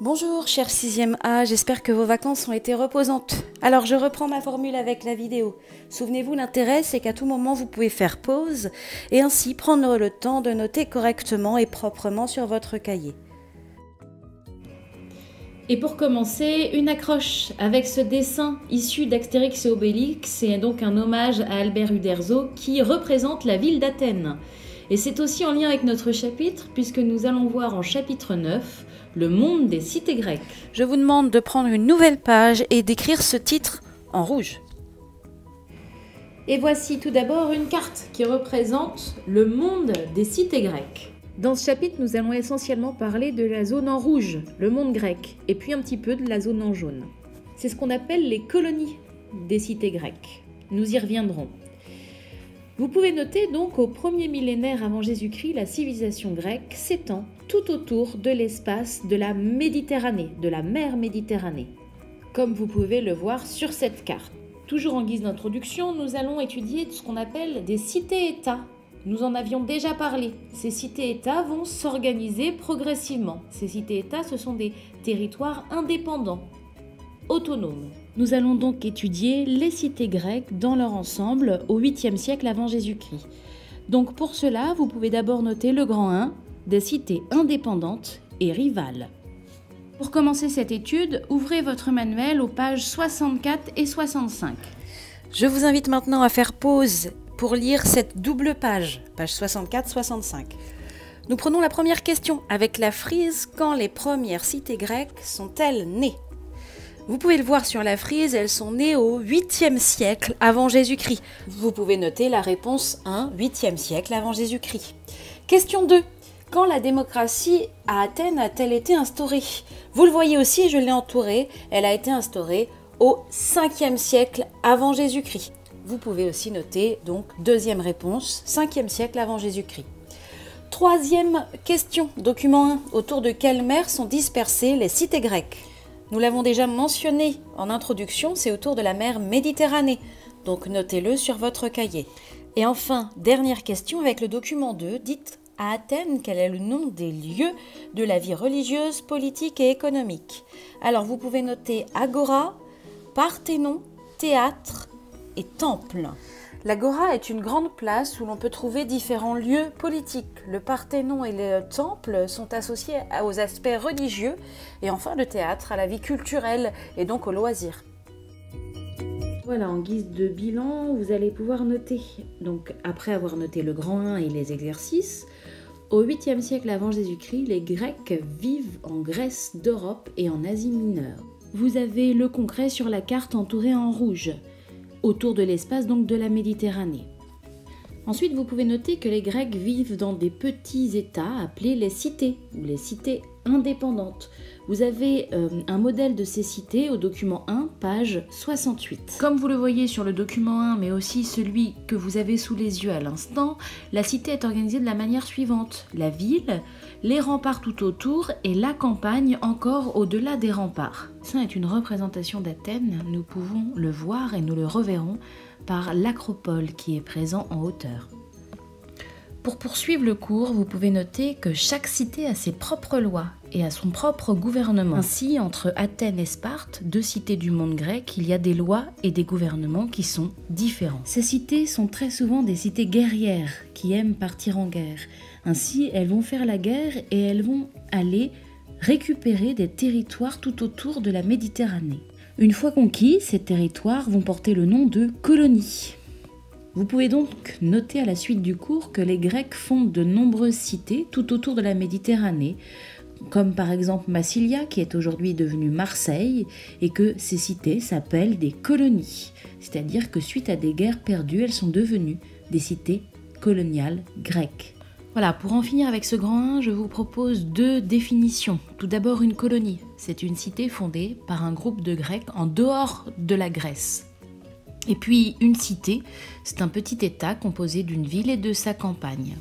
Bonjour cher 6e A, j'espère que vos vacances ont été reposantes. Alors je reprends ma formule avec la vidéo. Souvenez-vous, l'intérêt c'est qu'à tout moment vous pouvez faire pause et ainsi prendre le temps de noter correctement et proprement sur votre cahier. Et pour commencer, une accroche avec ce dessin issu d'Astérix et Obélix. C'est donc un hommage à Albert Uderzo qui représente la ville d'Athènes. Et c'est aussi en lien avec notre chapitre puisque nous allons voir en chapitre 9 le monde des cités grecques. Je vous demande de prendre une nouvelle page et d'écrire ce titre en rouge. Et voici tout d'abord une carte qui représente le monde des cités grecques. Dans ce chapitre, nous allons essentiellement parler de la zone en rouge, le monde grec, et puis un petit peu de la zone en jaune. C'est ce qu'on appelle les colonies des cités grecques. Nous y reviendrons. Vous pouvez noter donc au 1er millénaire avant Jésus-Christ, la civilisation grecque s'étend tout autour de l'espace de la Méditerranée, de la mer Méditerranée, comme vous pouvez le voir sur cette carte. Toujours en guise d'introduction, nous allons étudier ce qu'on appelle des cités-États. Nous en avions déjà parlé. Ces cités-États vont s'organiser progressivement. Ces cités-États, ce sont des territoires indépendants, autonomes. Nous allons donc étudier les cités grecques dans leur ensemble au 8e siècle avant Jésus-Christ. Donc pour cela, vous pouvez d'abord noter le grand 1, des cités indépendantes et rivales. Pour commencer cette étude, ouvrez votre manuel aux pages 64 et 65. Je vous invite maintenant à faire pause pour lire cette double page 64-65. Nous prenons la première question avec la frise « Quand les premières cités grecques sont-elles nées ?» Vous pouvez le voir sur la frise, elles sont nées au 8e siècle avant Jésus-Christ. Vous pouvez noter la réponse 1, 8e siècle avant Jésus-Christ. Question 2. Quand la démocratie à Athènes a-t-elle été instaurée? Vous le voyez aussi, je l'ai entourée, elle a été instaurée au 5e siècle avant Jésus-Christ. Vous pouvez aussi noter, donc, deuxième réponse, 5e siècle avant Jésus-Christ. Troisième question, document 1. Autour de quelle mer sont dispersées les cités grecques? Nous l'avons déjà mentionné en introduction, c'est autour de la mer Méditerranée. Donc notez-le sur votre cahier. Et enfin, dernière question avec le document 2. Dites à Athènes quel est le nom des lieux de la vie religieuse, politique et économique. Alors vous pouvez noter Agora, Parthénon, théâtre et temple. L'Agora est une grande place où l'on peut trouver différents lieux politiques. Le Parthénon et le temple sont associés aux aspects religieux et enfin le théâtre à la vie culturelle et donc aux loisirs. Voilà, en guise de bilan, vous allez pouvoir noter. Donc après avoir noté le grand 1 et les exercices, au 8e siècle avant Jésus-Christ, les Grecs vivent en Grèce d'Europe et en Asie mineure. Vous avez le concret sur la carte entourée en rouge, autour de l'espace donc de la Méditerranée. Ensuite, vous pouvez noter que les Grecs vivent dans des petits États appelés les cités, ou les cités indépendantes. Vous avez un modèle de ces cités au document 1, page 68. Comme vous le voyez sur le document 1, mais aussi celui que vous avez sous les yeux à l'instant, la cité est organisée de la manière suivante. La ville, les remparts tout autour et la campagne encore au-delà des remparts. Ça est une représentation d'Athènes, nous pouvons le voir et nous le reverrons par l'acropole qui est présent en hauteur. Pour poursuivre le cours, vous pouvez noter que chaque cité a ses propres lois et a son propre gouvernement. Ainsi, entre Athènes et Sparte, deux cités du monde grec, il y a des lois et des gouvernements qui sont différents. Ces cités sont très souvent des cités guerrières qui aiment partir en guerre. Ainsi, elles vont faire la guerre et elles vont aller récupérer des territoires tout autour de la Méditerranée. Une fois conquis, ces territoires vont porter le nom de colonies. Vous pouvez donc noter à la suite du cours que les Grecs fondent de nombreuses cités tout autour de la Méditerranée, comme par exemple Massilia, qui est aujourd'hui devenue Marseille, et que ces cités s'appellent des colonies. C'est-à-dire que suite à des guerres perdues, elles sont devenues des cités coloniales grecques. Voilà, pour en finir avec ce grand 1, je vous propose deux définitions. Tout d'abord, une colonie. C'est une cité fondée par un groupe de Grecs en dehors de la Grèce. Et puis une cité, c'est un petit état composé d'une ville et de sa campagne.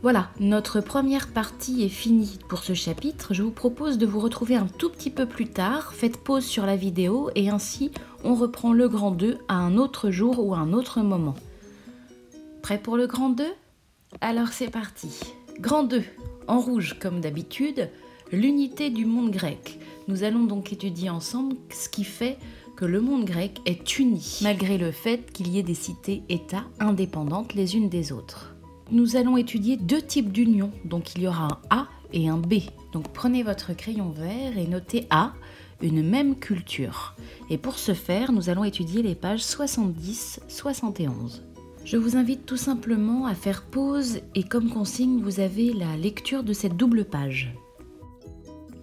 Voilà, notre première partie est finie pour ce chapitre. Je vous propose de vous retrouver un tout petit peu plus tard. Faites pause sur la vidéo et ainsi on reprend le grand 2 à un autre jour ou à un autre moment. Prêt pour le grand 2 ? Alors c'est parti. Grand 2, en rouge comme d'habitude, l'unité du monde grec. Nous allons donc étudier ensemble ce qui fait que le monde grec est uni, malgré le fait qu'il y ait des cités-États indépendantes les unes des autres. Nous allons étudier deux types d'unions, donc il y aura un A et un B. Donc prenez votre crayon vert et notez A, une même culture. Et pour ce faire, nous allons étudier les pages 70-71. Je vous invite tout simplement à faire pause et comme consigne, vous avez la lecture de cette double page.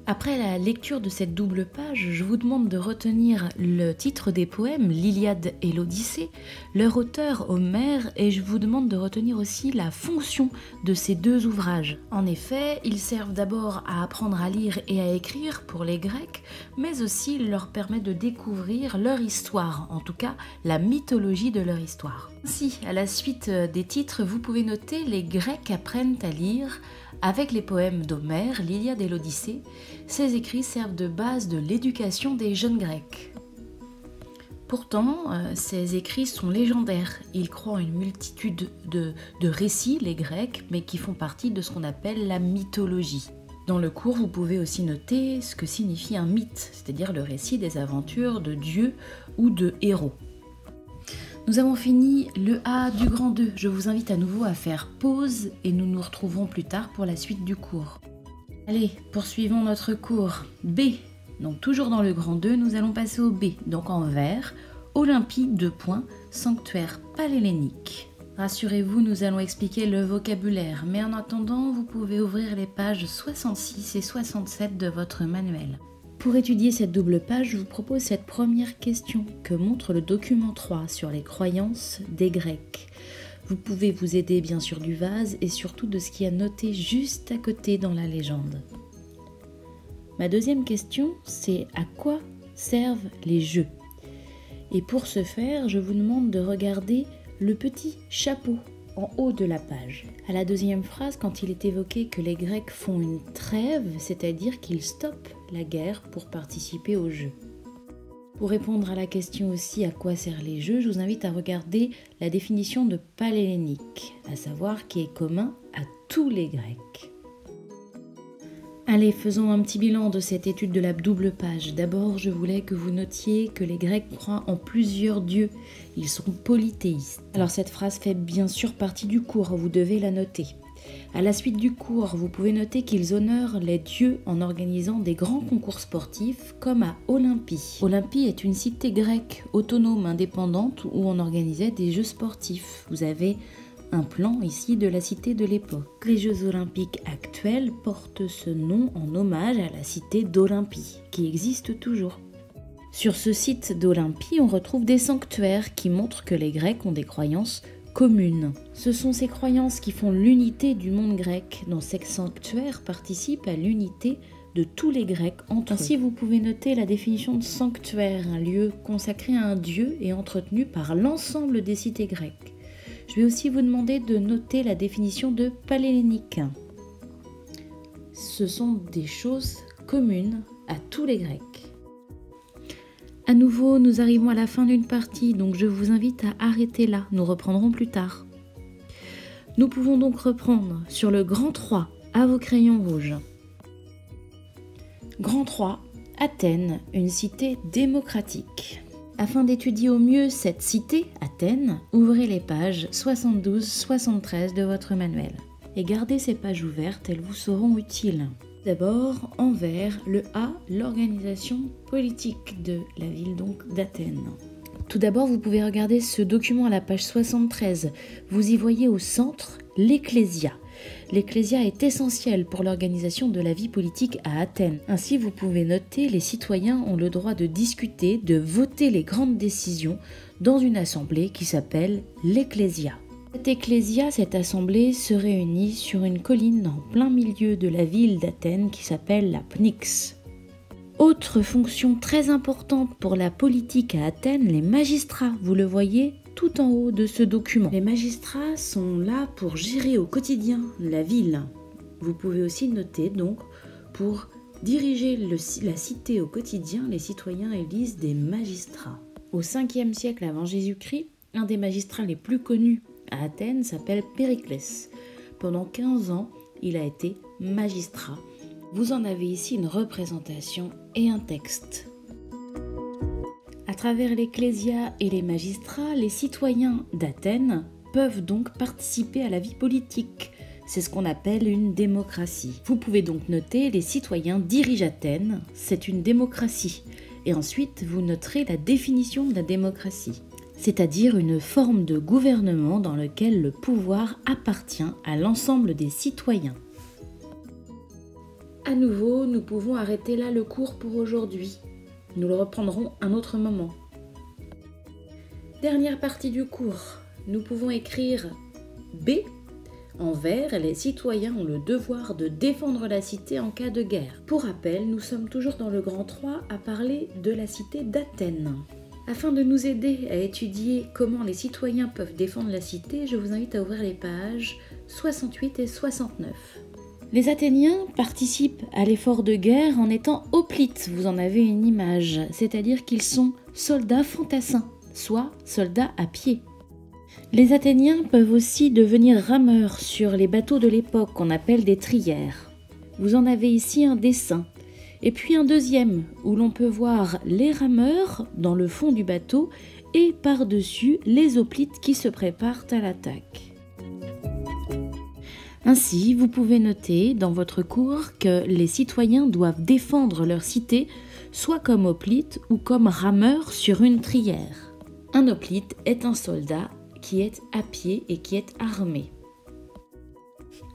Après la lecture de cette double page, je vous demande de retenir le titre des poèmes, l'Iliade et l'Odyssée, leur auteur Homère, et je vous demande de retenir aussi la fonction de ces deux ouvrages. En effet, ils servent d'abord à apprendre à lire et à écrire pour les Grecs, mais aussi ils leur permettent de découvrir leur histoire, en tout cas la mythologie de leur histoire. Ainsi, à la suite des titres, vous pouvez noter les Grecs apprennent à lire avec les poèmes d'Homère, l'Iliade et l'Odyssée. Ces écrits servent de base de l'éducation des jeunes Grecs. Pourtant, ces écrits sont légendaires. Ils croient en une multitude de récits, les Grecs, mais qui font partie de ce qu'on appelle la mythologie. Dans le cours, vous pouvez aussi noter ce que signifie un mythe, c'est-à-dire le récit des aventures de dieux ou de héros. Nous avons fini le A du grand 2. Je vous invite à nouveau à faire pause et nous nous retrouverons plus tard pour la suite du cours. Allez, poursuivons notre cours. B. Donc toujours dans le grand 2, nous allons passer au B. Donc en vert, Olympie, sanctuaire palélénique. Rassurez-vous, nous allons expliquer le vocabulaire, mais en attendant, vous pouvez ouvrir les pages 66 et 67 de votre manuel. Pour étudier cette double page, je vous propose cette première question que montre le document 3 sur les croyances des Grecs. Vous pouvez vous aider bien sûr du vase et surtout de ce qui est noté juste à côté dans la légende. Ma deuxième question, c'est à quoi servent les jeux? Et pour ce faire, je vous demande de regarder le petit chapeau en haut de la page. À la deuxième phrase, quand il est évoqué que les Grecs font une trêve, c'est-à-dire qu'ils stoppent la guerre pour participer aux jeux. Pour répondre à la question aussi à quoi servent les jeux, je vous invite à regarder la définition de palélénique, à savoir qui est commun à tous les Grecs. Allez, faisons un petit bilan de cette étude de la double page. D'abord, je voulais que vous notiez que les Grecs croient en plusieurs dieux. Ils sont polythéistes. Alors cette phrase fait bien sûr partie du cours, vous devez la noter. À la suite du cours, vous pouvez noter qu'ils honorent les dieux en organisant des grands concours sportifs comme à Olympie. Olympie est une cité grecque autonome, indépendante où on organisait des jeux sportifs. Vous avez un plan ici de la cité de l'époque. Les Jeux olympiques actuels portent ce nom en hommage à la cité d'Olympie, qui existe toujours. Sur ce site d'Olympie, on retrouve des sanctuaires qui montrent que les Grecs ont des croyances communes. Ce sont ces croyances qui font l'unité du monde grec, dont ces sanctuaires participent à l'unité de tous les Grecs entre eux. Ainsi, vous pouvez noter la définition de sanctuaire, un lieu consacré à un dieu et entretenu par l'ensemble des cités grecques. Je vais aussi vous demander de noter la définition de palélénique. Ce sont des choses communes à tous les Grecs. À nouveau, nous arrivons à la fin d'une partie, donc je vous invite à arrêter là. Nous reprendrons plus tard. Nous pouvons donc reprendre sur le grand 3 à vos crayons rouges. Grand 3, Athènes, une cité démocratique. Afin d'étudier au mieux cette cité, Athènes, ouvrez les pages 72-73 de votre manuel. Et gardez ces pages ouvertes, elles vous seront utiles. D'abord, en vert, le A, l'organisation politique de la ville donc d'Athènes. Tout d'abord, vous pouvez regarder ce document à la page 73. Vous y voyez au centre l'Ecclésia. L'Ecclésia est essentielle pour l'organisation de la vie politique à Athènes. Ainsi, vous pouvez noter les citoyens ont le droit de discuter, de voter les grandes décisions dans une assemblée qui s'appelle l'Ecclésia. Cette Ecclésia, cette assemblée, se réunit sur une colline en plein milieu de la ville d'Athènes qui s'appelle la Pnyx. Autre fonction très importante pour la politique à Athènes, les magistrats, vous le voyez tout en haut de ce document. Les magistrats sont là pour gérer au quotidien la ville. Vous pouvez aussi noter donc pour diriger la cité au quotidien, les citoyens élisent des magistrats. Au 5e siècle avant Jésus-Christ, un des magistrats les plus connus à Athènes s'appelle Périclès. Pendant 15 ans, il a été magistrat Vous en avez ici une représentation et un texte. À travers l'Ecclésia et les magistrats, les citoyens d'Athènes peuvent donc participer à la vie politique. C'est ce qu'on appelle une démocratie. Vous pouvez donc noter les citoyens dirigent Athènes, c'est une démocratie. Et ensuite, vous noterez la définition de la démocratie, c'est-à-dire une forme de gouvernement dans lequel le pouvoir appartient à l'ensemble des citoyens. À nouveau, nous pouvons arrêter là le cours pour aujourd'hui. Nous le reprendrons un autre moment. Dernière partie du cours, nous pouvons écrire B. En vert, les citoyens ont le devoir de défendre la cité en cas de guerre. Pour rappel, nous sommes toujours dans le grand 3 à parler de la cité d'Athènes. Afin de nous aider à étudier comment les citoyens peuvent défendre la cité, je vous invite à ouvrir les pages 68 et 69. Les Athéniens participent à l'effort de guerre en étant hoplites, vous en avez une image, c'est-à-dire qu'ils sont soldats fantassins, soit soldats à pied. Les Athéniens peuvent aussi devenir rameurs sur les bateaux de l'époque qu'on appelle des trières. Vous en avez ici un dessin, et puis un deuxième où l'on peut voir les rameurs dans le fond du bateau et par-dessus les hoplites qui se préparent à l'attaque. Ainsi, vous pouvez noter dans votre cours que les citoyens doivent défendre leur cité soit comme hoplites ou comme rameurs sur une trière. Un hoplite est un soldat qui est à pied et qui est armé.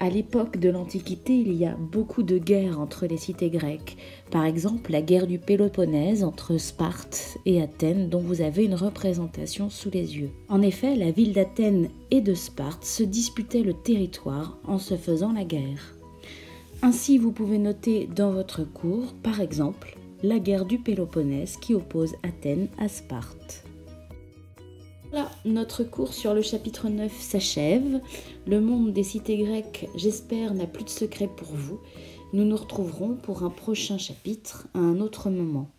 À l'époque de l'Antiquité, il y a beaucoup de guerres entre les cités grecques. Par exemple, la guerre du Péloponnèse entre Sparte et Athènes, dont vous avez une représentation sous les yeux. En effet, la ville d'Athènes et de Sparte se disputaient le territoire en se faisant la guerre. Ainsi, vous pouvez noter dans votre cours, par exemple, la guerre du Péloponnèse qui oppose Athènes à Sparte. Voilà, notre cours sur le chapitre 9 s'achève. Le monde des cités grecques, j'espère, n'a plus de secret pour vous. Nous nous retrouverons pour un prochain chapitre à un autre moment.